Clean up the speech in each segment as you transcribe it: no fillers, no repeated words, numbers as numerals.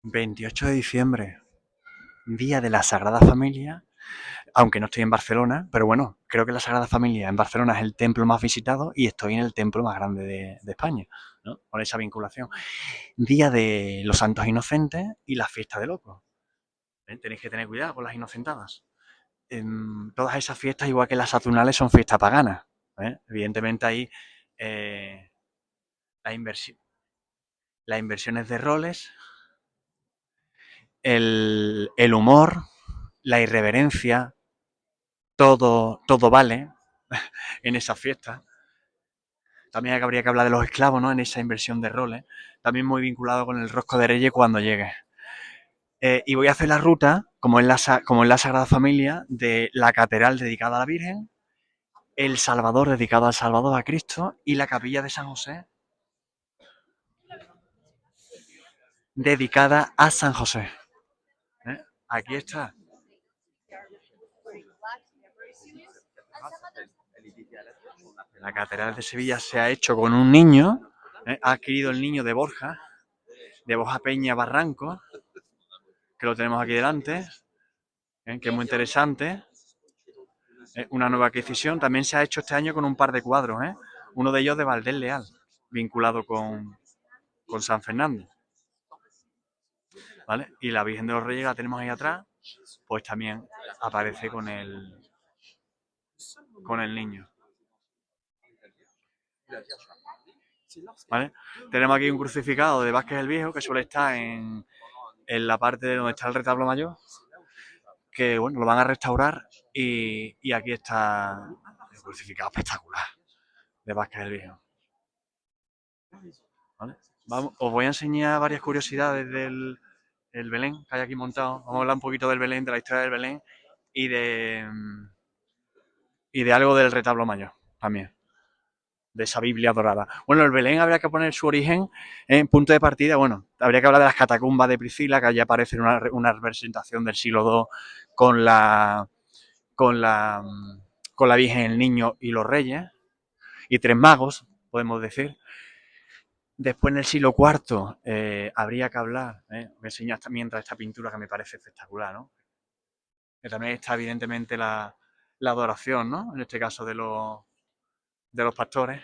28 de diciembre, Día de la Sagrada Familia, aunque no estoy en Barcelona, pero bueno, creo que la Sagrada Familia en Barcelona es el templo más visitado y estoy en el templo más grande de España, ¿no? Por esa vinculación. Día de los Santos Inocentes y la fiesta de locos. Tenéis que tener cuidado con las inocentadas. Todas esas fiestas, igual que las saturnales, son fiestas paganas. Evidentemente hay eh, la inversión, las inversiones de roles, el humor, la irreverencia, todo vale en esa fiesta. También habría que hablar de los esclavos, ¿no? En esa inversión de roles. También muy vinculado con el rosco de Reyes cuando llegue. Y voy a hacer la ruta, como en la Sagrada Familia, de la catedral dedicada a la Virgen, el Salvador dedicado al Salvador, a Cristo, y la capilla de San José dedicada a San José. Aquí está. La catedral de Sevilla se ha hecho con un niño, ha adquirido el niño de Borja Peña Barranco, que lo tenemos aquí delante, que es muy interesante. Una nueva adquisición. También se ha hecho este año con un par de cuadros, uno de ellos de Valdés Leal, vinculado con San Fernando. ¿Vale? Y la Virgen de los Reyes la tenemos ahí atrás, pues también aparece con el niño. ¿Vale? Tenemos aquí un crucificado de Vázquez el Viejo que suele estar en la parte de donde está el retablo mayor, que bueno, lo van a restaurar y aquí está el crucificado espectacular de Vázquez el Viejo. ¿Vale? Os voy a enseñar varias curiosidades del Belén que hay aquí montado. Vamos a hablar un poquito del Belén, de la historia del Belén y de algo del retablo mayor también, de esa Biblia dorada. Bueno, el Belén habría que poner su origen en punto de partida. Bueno, habría que hablar de las catacumbas de Priscila, que allí aparece una representación del siglo II con la, con la, con la Virgen, el Niño y los Reyes, y tres magos, podemos decir. Después, en el siglo IV, habría que hablar, me enseña mientras esta pintura que me parece espectacular, ¿no? Que también está evidentemente la adoración, ¿no? En este caso de los pastores.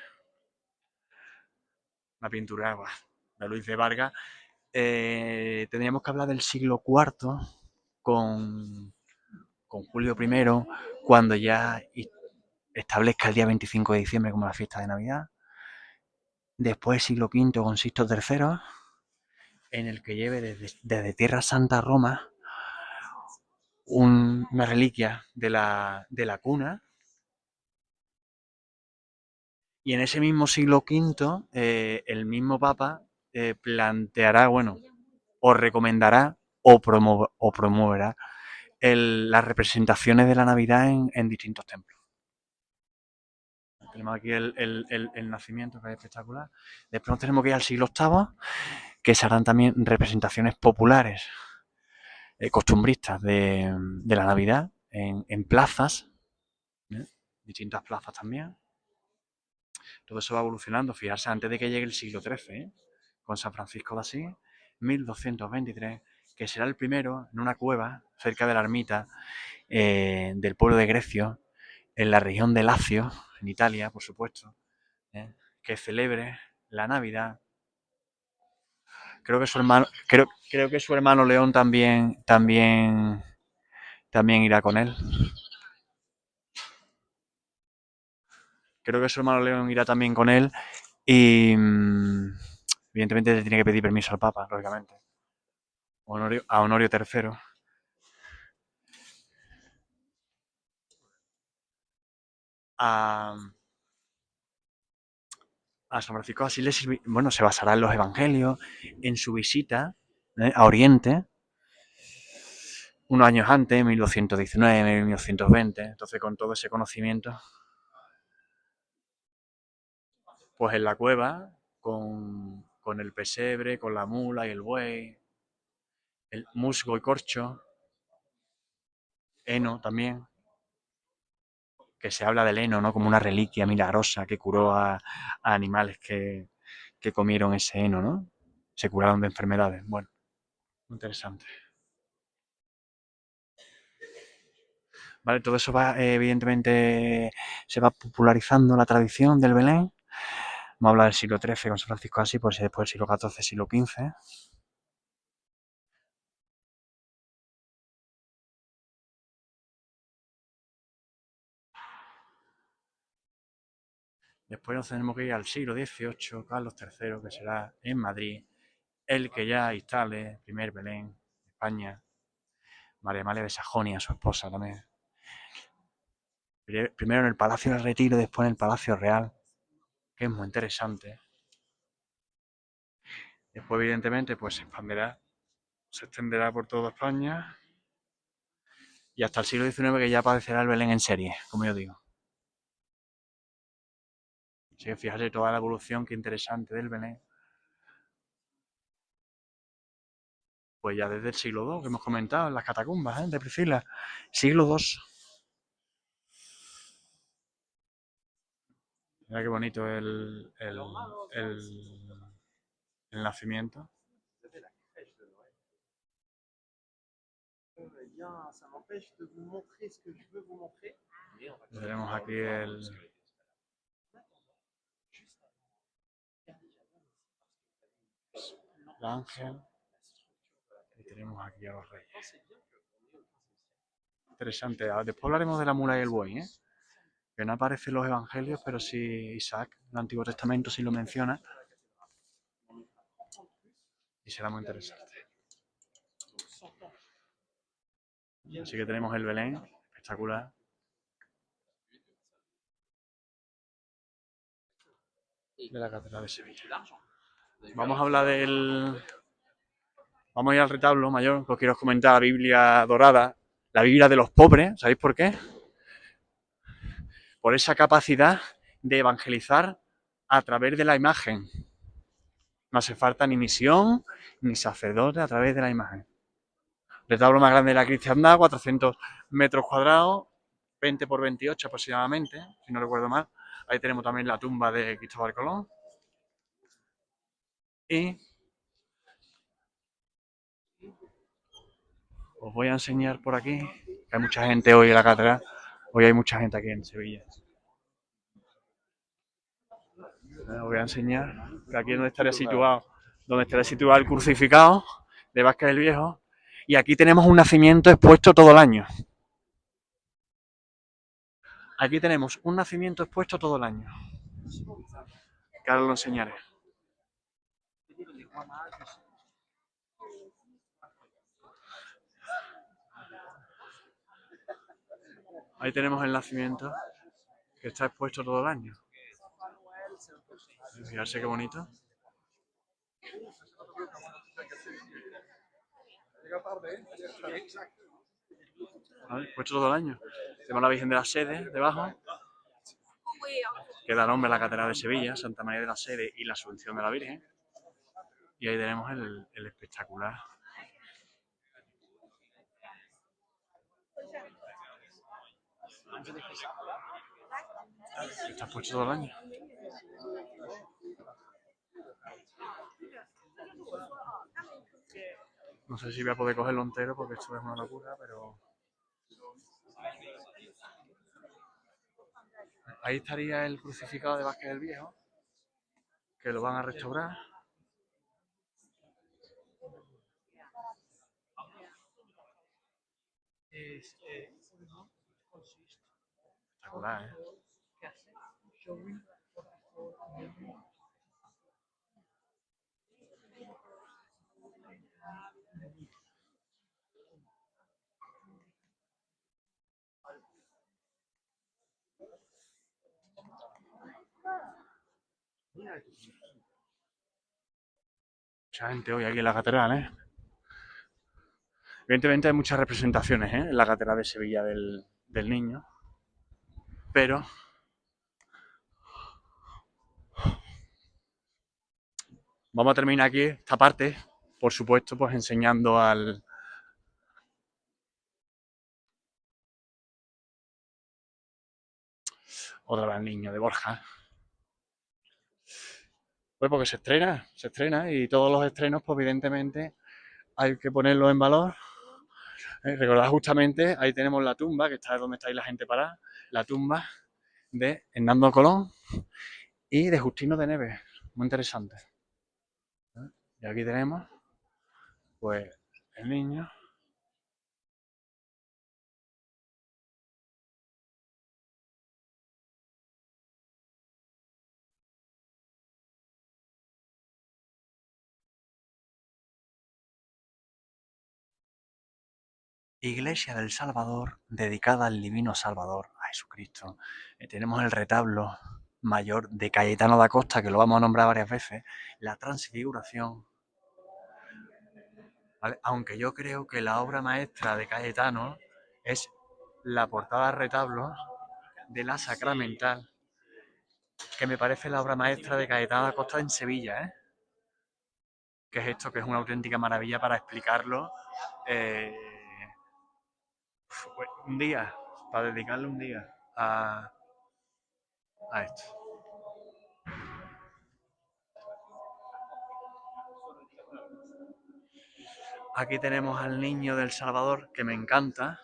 Una pintura de Luis de Vargas. Tendríamos que hablar del siglo IV con Julio I, cuando ya establezca el día 25 de diciembre como la fiesta de Navidad. Después siglo V con Sixto III, en el que lleve desde Tierra Santa a Roma una reliquia de la cuna. Y en ese mismo siglo V, el mismo Papa planteará, bueno, o recomendará o promoverá las representaciones de la Navidad en distintos templos. Tenemos aquí el nacimiento, que es espectacular. Después nos tenemos que ir al siglo VIII, que se harán también representaciones populares, costumbristas de la Navidad en plazas, distintas plazas también. Todo eso va evolucionando. Fijarse, antes de que llegue el siglo XIII, con San Francisco de Asís, 1223, que será el primero en una cueva cerca de la ermita del pueblo de Grecio, en la región de Lacio, en Italia, por supuesto, que celebre la Navidad. Creo que su hermano, creo que su hermano León también irá con él. Creo que su hermano León irá también con él y evidentemente le tiene que pedir permiso al Papa, lógicamente. A Honorio III. A, a San Francisco así le bueno, se basará en los evangelios, en su visita a Oriente, unos años antes, 1219, 1220, entonces con todo ese conocimiento, pues en la cueva, con el pesebre, con la mula y el buey, el musgo y corcho, heno también, que se habla del heno, ¿no? Como una reliquia milagrosa que curó a animales que comieron ese heno, ¿no? Se curaron de enfermedades. Bueno, Interesante. Vale, todo eso va, evidentemente, se va popularizando la tradición del Belén. Vamos a hablar del siglo XIII con San Francisco de Asís, pues después del siglo XIV, siglo XV. Después nos tenemos que ir al siglo XVIII, Carlos III, que será en Madrid, el que ya instale el primer Belén de España. María Amalia de Sajonia, su esposa también. Primero en el Palacio del Retiro, después en el Palacio Real, que es muy interesante. Después, evidentemente, pues se extenderá por toda España y hasta el siglo XIX, que ya aparecerá el Belén en serie, como yo digo. Así que fíjate toda la evolución, qué interesante del Belén. Pues ya desde el siglo II, que hemos comentado, en las catacumbas, de Priscila. Siglo II. Mira qué bonito el nacimiento. Tenemos aquí el ángel y tenemos aquí a los reyes. Interesante. Después hablaremos de la mula y el buey, que no aparece en los evangelios, pero sí Isaac, en el Antiguo Testamento, sí lo menciona. Y será muy interesante. Así que tenemos el Belén, espectacular. De la Catedral de Sevilla. Vamos a hablar Vamos a ir al retablo mayor, que os quiero comentar la Biblia dorada, la Biblia de los pobres. ¿Sabéis por qué? Por esa capacidad de evangelizar a través de la imagen. No hace falta ni misión ni sacerdote a través de la imagen. Retablo más grande de la cristiandad, 400 metros cuadrados, 20 por 28 aproximadamente, si no recuerdo mal. Ahí tenemos también la tumba de Cristóbal Colón. Y os voy a enseñar por aquí, que hay mucha gente hoy en la catedral. Hoy hay mucha gente aquí en Sevilla. Os voy a enseñar que aquí es donde estaría situado el crucificado de Vázquez el Viejo. Y aquí tenemos un nacimiento expuesto todo el año. Aquí tenemos un nacimiento expuesto todo el año. Que ahora lo enseñaré. Ahí tenemos el nacimiento que está expuesto todo el año. Fijarse qué bonito. ¿Vale? Expuesto todo el año. Tenemos la Virgen de la Sede debajo, que da nombre a la Catedral de Sevilla, Santa María de la Sede y la Asunción de la Virgen. Y ahí tenemos el espectacular. Está expuesto todo el año. No sé si voy a poder cogerlo entero porque esto es una locura, pero ahí estaría el crucificado de Vázquez el Viejo, que lo van a restaurar. Espectacular, ¿eh? Mucha gente hoy aquí en la catedral, ¿eh? Evidentemente hay muchas representaciones, en la catedral de Sevilla del Niño, pero vamos a terminar aquí esta parte, por supuesto, pues enseñando otra vez al niño de Borja. Pues porque se estrena y todos los estrenos, pues evidentemente hay que ponerlo en valor. Recordad justamente, ahí tenemos la tumba, que está donde está ahí la gente parada, la tumba de Hernando Colón y de Justino de Neves, muy interesante. Y aquí tenemos, pues, el niño. Iglesia del Salvador, dedicada al Divino Salvador, a Jesucristo. Tenemos el retablo mayor de Cayetano da Costa, que lo vamos a nombrar varias veces, la Transfiguración. ¿Vale? Aunque yo creo que la obra maestra de Cayetano es la portada de retablo de la Sacramental, que me parece la obra maestra de Cayetano da Costa en Sevilla, ¿eh? Que es esto, que es una auténtica maravilla para explicarlo. Eh, un día, para dedicarle un día a esto. Aquí tenemos al niño del Salvador, que me encanta.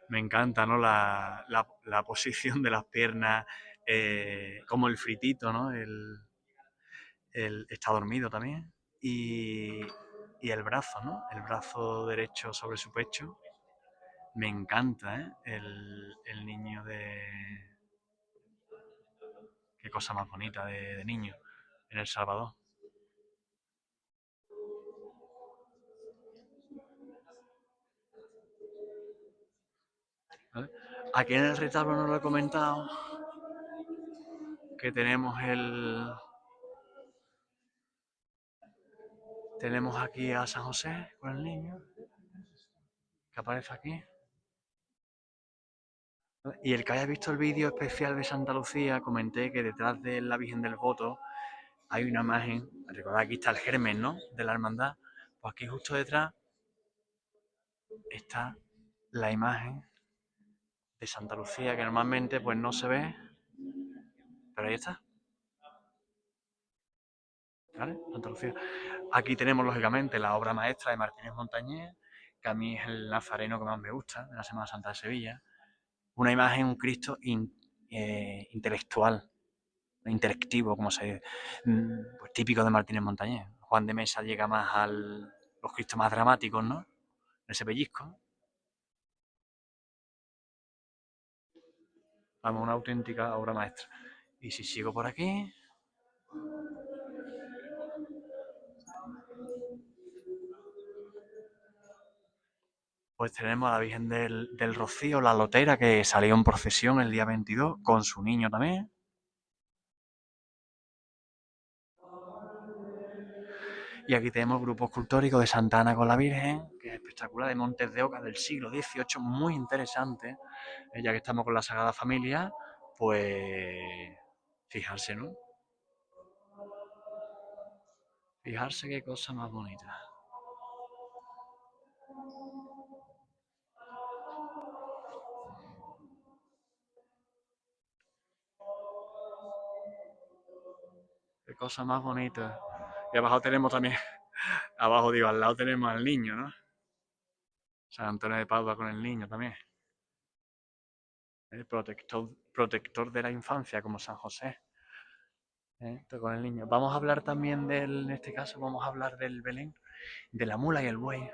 Me encanta, ¿no? La posición de las piernas, como el fritito, ¿no? Está dormido también. Y el brazo, ¿no? El brazo derecho sobre su pecho. Me encanta, ¿eh? El niño de... Qué cosa más bonita de niño en El Salvador. ¿Vale? Aquí en el retablo no lo he comentado, que tenemos aquí a San José con el niño, que aparece aquí. Y el que haya visto el vídeo especial de Santa Lucía, comenté que detrás de la Virgen del Voto hay una imagen, recordad, aquí está el germen, ¿no?, de la hermandad. Pues aquí justo detrás está la imagen de Santa Lucía, que normalmente pues no se ve, pero ahí está, ¿vale? Santa Lucía. Aquí tenemos, lógicamente, la obra maestra de Martínez Montañés, que a mí es el nazareno que más me gusta, de la Semana Santa de Sevilla. Una imagen, un Cristo intelectual, interactivo, como se dice, pues típico de Martínez Montañés. Juan de Mesa llega más a los Cristos más dramáticos, ¿no? Ese pellizco. Vamos, una auténtica obra maestra. Y si sigo por aquí, pues tenemos a la Virgen del Rocío, la Lotera, que salió en procesión el día 22, con su niño también. Y aquí tenemos el grupo escultórico de Santa Ana con la Virgen, que es espectacular, de Montes de Oca del siglo XVIII, muy interesante. Ya que estamos con la Sagrada Familia, pues fijarse, ¿no? Fijarse qué cosa más bonita. Qué cosa más bonita. Y abajo tenemos también, abajo digo, al lado tenemos al niño, ¿no? San Antonio de Padua con el niño también. El protector de la infancia, como San José. Con el niño. Vamos a hablar también en este caso, vamos a hablar del Belén, de la mula y el buey,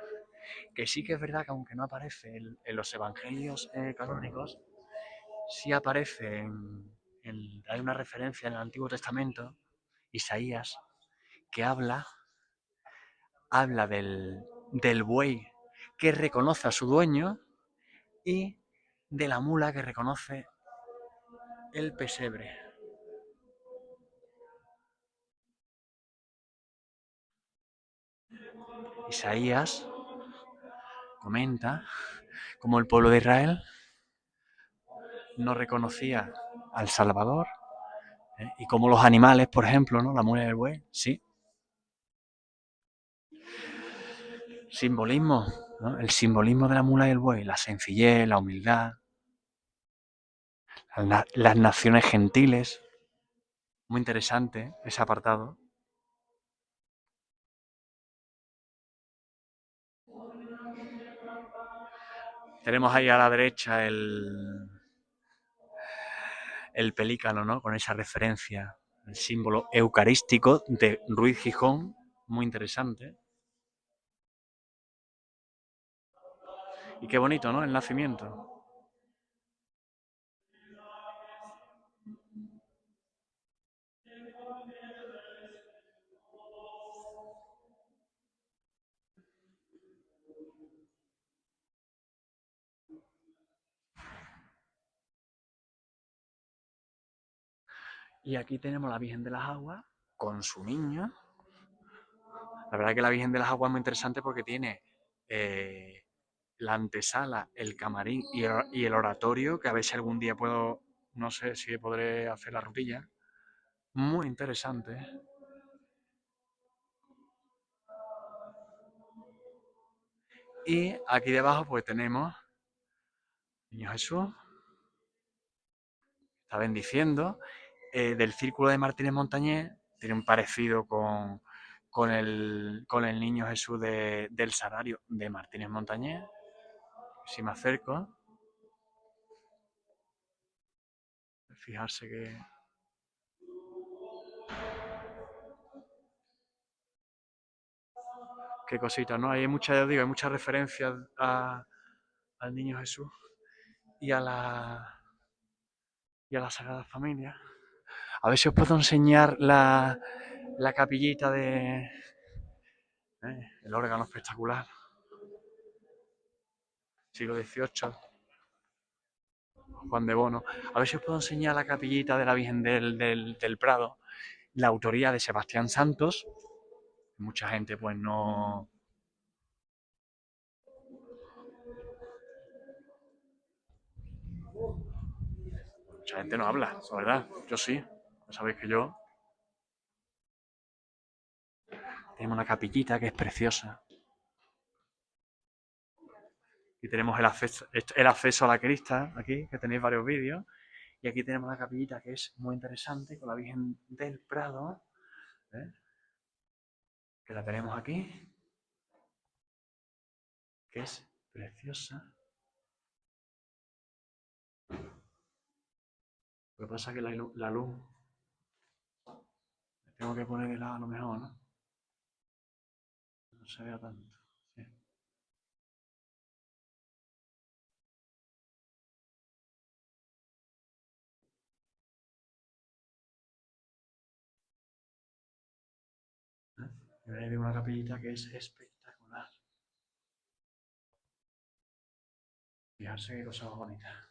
que sí que es verdad que aunque no aparece en los evangelios canónicos, sí aparece hay una referencia en el Antiguo Testamento, Isaías, que habla del buey que reconoce a su dueño y de la mula que reconoce el pesebre. Isaías comenta cómo el pueblo de Israel no reconocía al Salvador, y cómo los animales, por ejemplo, ¿no?, la mula y el buey, sí. Simbolismo, ¿no? El simbolismo de la mula y el buey, la sencillez, la humildad, las naciones gentiles, muy interesante ese apartado. Tenemos ahí a la derecha el pelícano, ¿no? Con esa referencia, el símbolo eucarístico de Ruiz Gijón, muy interesante. Y qué bonito, ¿no? El nacimiento. Y aquí tenemos la Virgen de las Aguas con su niño. La verdad que la Virgen de las Aguas es muy interesante porque tiene la antesala, el camarín y el oratorio, que a ver si algún día puedo, no sé si podré hacer la rutilla. Muy interesante. Y aquí debajo pues tenemos Niño Jesús, está bendiciendo. Del Círculo de Martínez Montañés tiene un parecido con el Niño Jesús del Salario de Martínez Montañés. Si me acerco, fijarse qué cositas, ¿no? Hay muchas, digo, hay muchas referencias al Niño Jesús y y a la Sagrada Familia. A ver si os puedo enseñar la capillita de el órgano espectacular, siglo XVIII, Juan de Bono. A ver si os puedo enseñar la capillita de la Virgen del Prado, la autoría de Sebastián Santos. Mucha gente pues no... Mucha gente no habla, la verdad. Yo sí. Ya sabéis que yo... Tenemos una capillita que es preciosa. Y tenemos el acceso a la crista, aquí, que tenéis varios vídeos. Y aquí tenemos la capillita que es muy interesante, con la Virgen del Prado, ¿eh? Que la tenemos aquí, que es preciosa. Lo que pasa es que la luz tengo que poner de lado a lo mejor, ¿no? No se vea tanto. Sí. ¿Eh? Y veis una capillita que es espectacular. Fijarse qué cosa más bonita.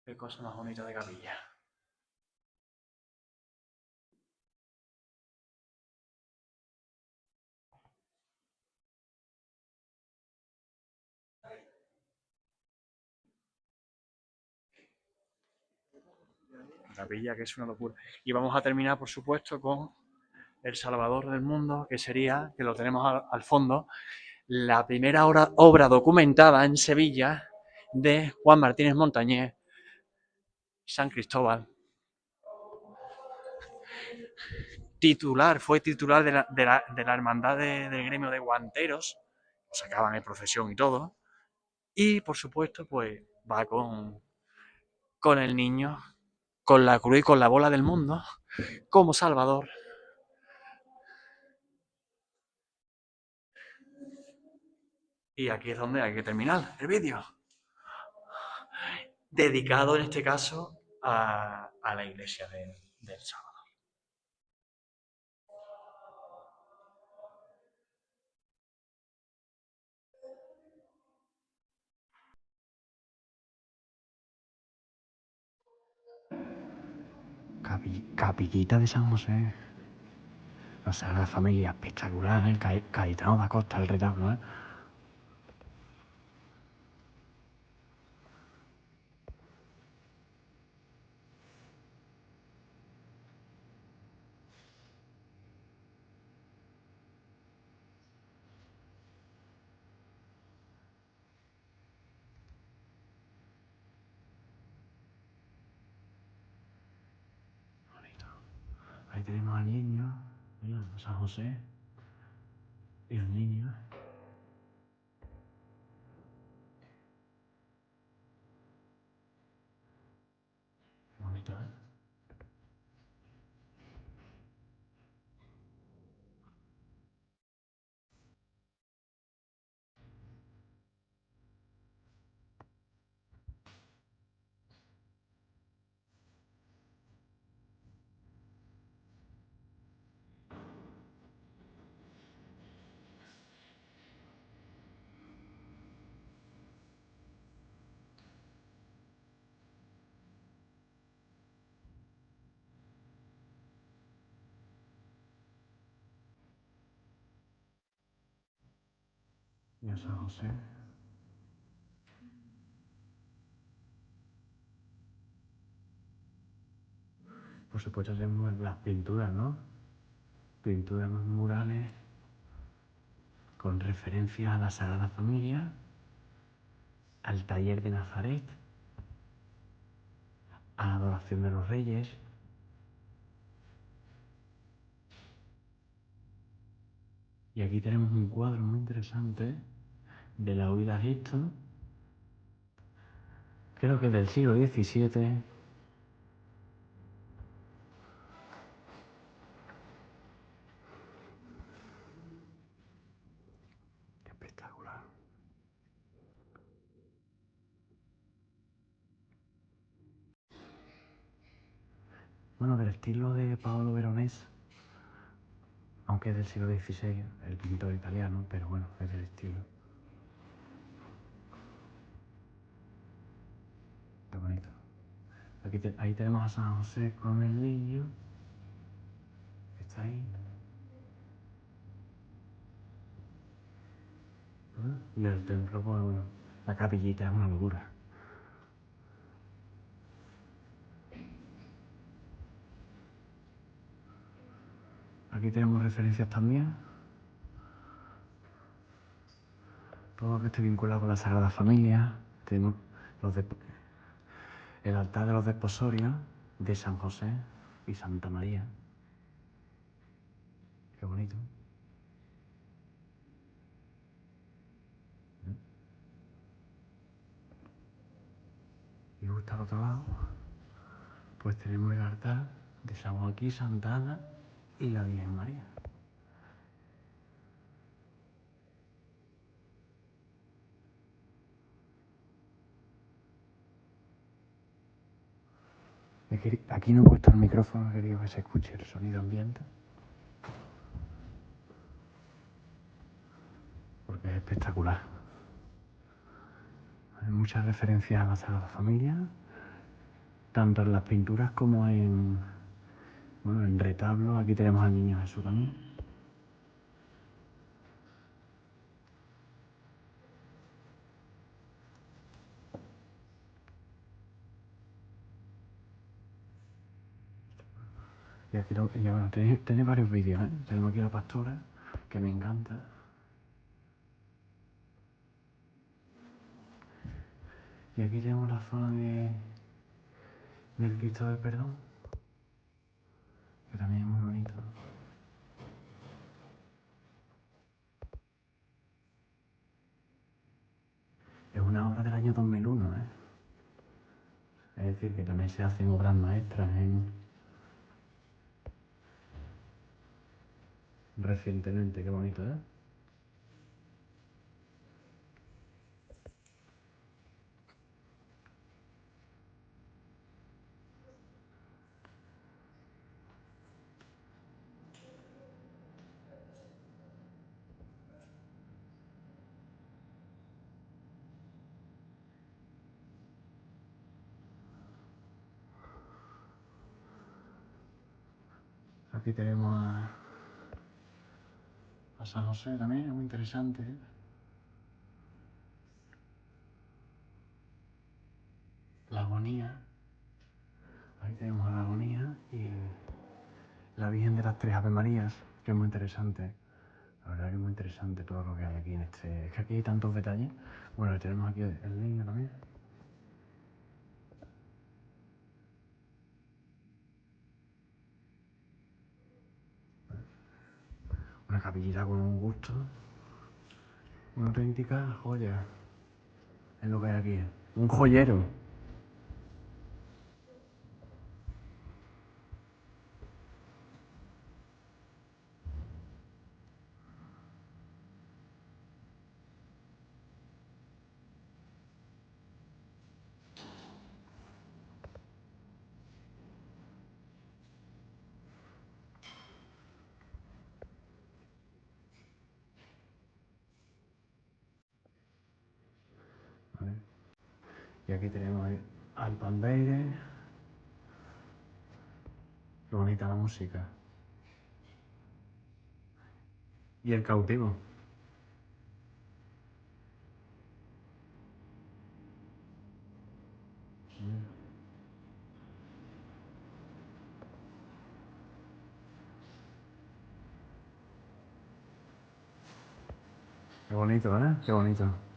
Qué cosa más bonita de capilla. Capilla que es una locura. Y vamos a terminar, por supuesto, con El Salvador del Mundo, que sería, que lo tenemos al fondo, la primera obra documentada en Sevilla de Juan Martínez Montañés, San Cristóbal. Fue titular de la hermandad del gremio de guanteros, sacaban en procesión y todo. Y por supuesto, pues va con el niño, con la cruz y con la bola del mundo, como Salvador. Y aquí es donde hay que terminar el vídeo. Dedicado en este caso a la iglesia del sábado. Capillita de San José. O sea, la familia espectacular, ¿eh? Cayetano da Costa, el retablo, ¿eh? Bonito. Ahí tenemos al niño, mira, San José. Y el niño. Bonito, ¿eh? Y a San José. Por supuesto tenemos las pinturas, ¿no? Pinturas murales con referencia a la Sagrada Familia, al taller de Nazaret, a la adoración de los reyes. Y aquí tenemos un cuadro muy interesante de la huida a Egipto, creo que es del siglo XVII. Qué espectacular. Bueno, del estilo de Paolo Veronese, aunque es del siglo XVI, el pintor italiano, pero bueno, es del estilo. Qué bonito. Ahí tenemos a San José con el niño, que está ahí. Y el templo, pues bueno, la capillita es una locura. Aquí tenemos referencias también. Todo lo que esté vinculado con la Sagrada Familia. Tenemos el altar de los desposorios de San José y Santa María. Qué bonito. Y justo al otro lado, pues tenemos el altar de San Joaquín, Santa Ana y la Virgen María. Aquí no he puesto el micrófono, he querido que se escuche el sonido ambiente. Porque es espectacular. Hay muchas referencias a la Sagrada Familia, tanto en las pinturas como en retablos. Aquí tenemos al Niño Jesús también. Y aquí bueno, tenéis varios vídeos, ¿eh? Tenemos aquí la pastora, que me encanta. Y aquí tenemos la zona del Cristo del Perdón, que también es muy bonito. Es una obra del año 2001, ¿eh? Es decir, que también se hacen obras maestras recientemente. Qué bonito, ¿eh? Aquí tenemos a San José también, es muy interesante, ¿eh? La agonía. Ahí tenemos a la agonía y la Virgen de las Tres Ave Marías, que es muy interesante. La verdad que es muy interesante todo lo que hay aquí en este... Es que aquí hay tantos detalles. Bueno, tenemos aquí el niño también. Bueno, capillita con un gusto. Una auténtica joya. Es lo que hay aquí. Un joyero. ¿Vale? Y aquí tenemos al pandeire. Qué bonita la música. Y el cautivo. Qué bonito, ¿eh? Qué bonito.